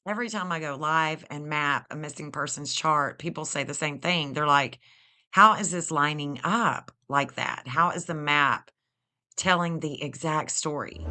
Every time I go live and map a missing person's chart, people say the same thing. They're like, how is this lining up like that? How is the map telling the exact story?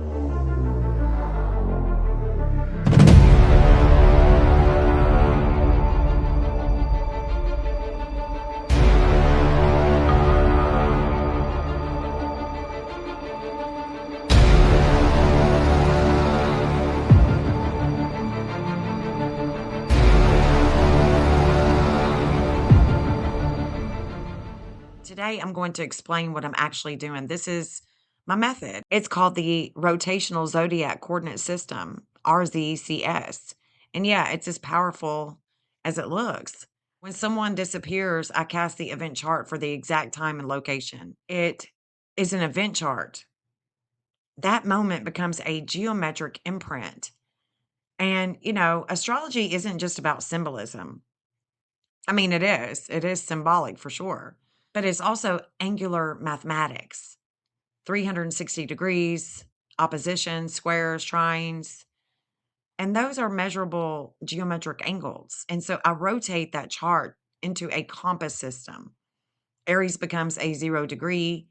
Today, I'm going to explain what I'm actually doing. This is my method. It's called the Rotational Zodiac Coordinate System, RZCS. And yeah, it's as powerful as it looks. When someone disappears, I cast the event chart for the exact time and location. It is an event chart. That moment becomes a geometric imprint. And, astrology isn't just about symbolism. I mean, it is symbolic for sure, but it's also angular mathematics, 360 degrees, oppositions, squares, trines, and those are measurable geometric angles. And so I rotate that chart into a compass system. Aries becomes a 0 degree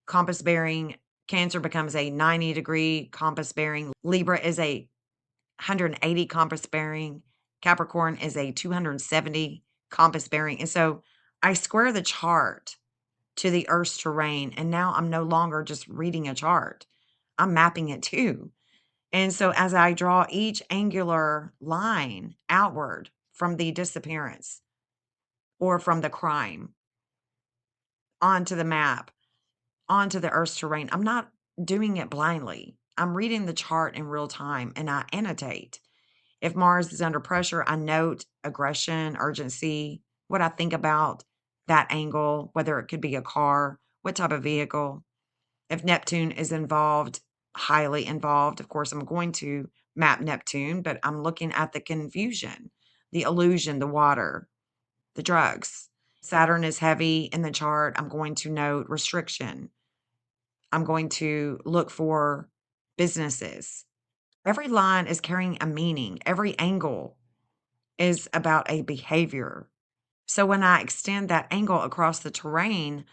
compass bearing, Cancer becomes a 90-degree compass bearing, Libra is a 180 compass bearing, Capricorn is a 270 compass bearing. And so I square the chart to the Earth's terrain. And now I'm no longer just reading a chart, I'm mapping it too. And so as I draw each angular line outward from the disappearance or from the crime onto the map, onto the Earth's terrain, I'm not doing it blindly. I'm reading the chart in real time and I annotate. If Mars is under pressure, I note aggression, urgency, what I think about that angle, whether it could be a car, what type of vehicle. If Neptune is involved, highly involved, of course, I'm going to map Neptune, but I'm looking at the confusion, the illusion, the water, the drugs. Saturn is heavy in the chart. I'm going to note restriction. I'm going to look for businesses. Every line is carrying a meaning. Every angle is about a behavior. So when I extend that angle across the terrain,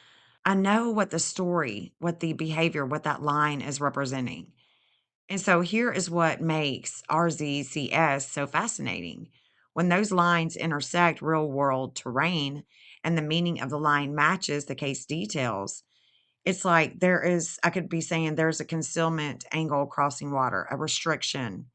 I know what the story, what the behavior, what that line is representing. And so here is what makes RZCS so fascinating. When those lines intersect real world terrain and the meaning of the line matches the case details, it's like I could be saying there's a concealment angle crossing water, a restriction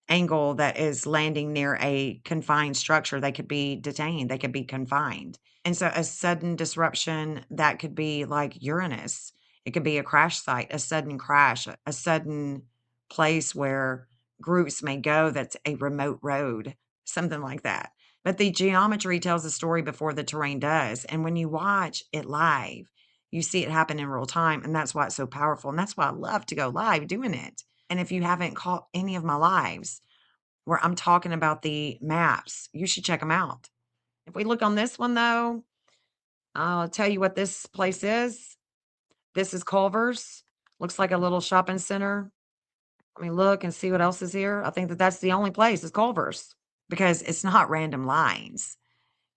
angle that is landing near a confined structure. They could be detained, they could be confined. And so a sudden disruption that could be like Uranus. It could be a crash site, a sudden crash, a sudden place where groups may go that's a remote road, something like that. But the geometry tells the story before the terrain does. And when you watch it live, you see it happen in real time. And that's why it's so powerful. And that's why I love to go live doing it. And if you haven't caught any of my lives where I'm talking about the maps, you should check them out. If we look on this one, though, I'll tell you what this place is. This is Culver's. Looks like a little shopping center. Let me look and see what else is here. I think that that's the only place is Culver's because it's not random lines.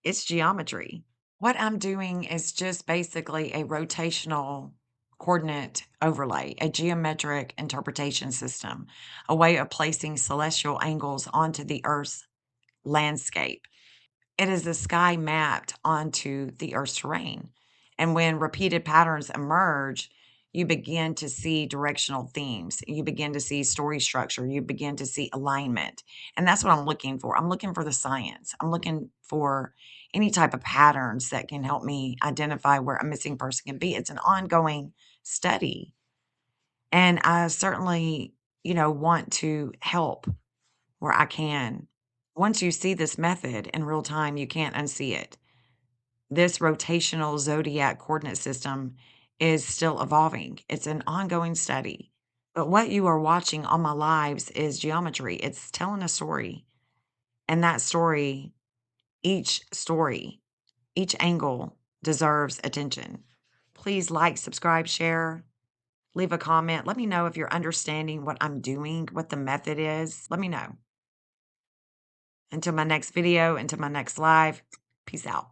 It's geometry. What I'm doing is just basically a rotational coordinate overlay, a geometric interpretation system, a way of placing celestial angles onto the Earth's landscape. It is the sky mapped onto the Earth's terrain. And when repeated patterns emerge, you begin to see directional themes. You begin to see story structure. You begin to see alignment. And that's what I'm looking for. I'm looking for the science. I'm looking for any type of patterns that can help me identify where a missing person can be. It's an ongoing study. And I certainly, want to help where I can. Once you see this method in real time, you can't unsee it. This rotational zodiac coordinate system is still evolving. It's an ongoing study. But what you are watching on my lives is geometry. It's telling a story. And that story, each angle deserves attention. Please like, subscribe, share, leave a comment. Let me know if you're understanding what I'm doing, what the method is. Let me know. Until my next video, until my next live, peace out.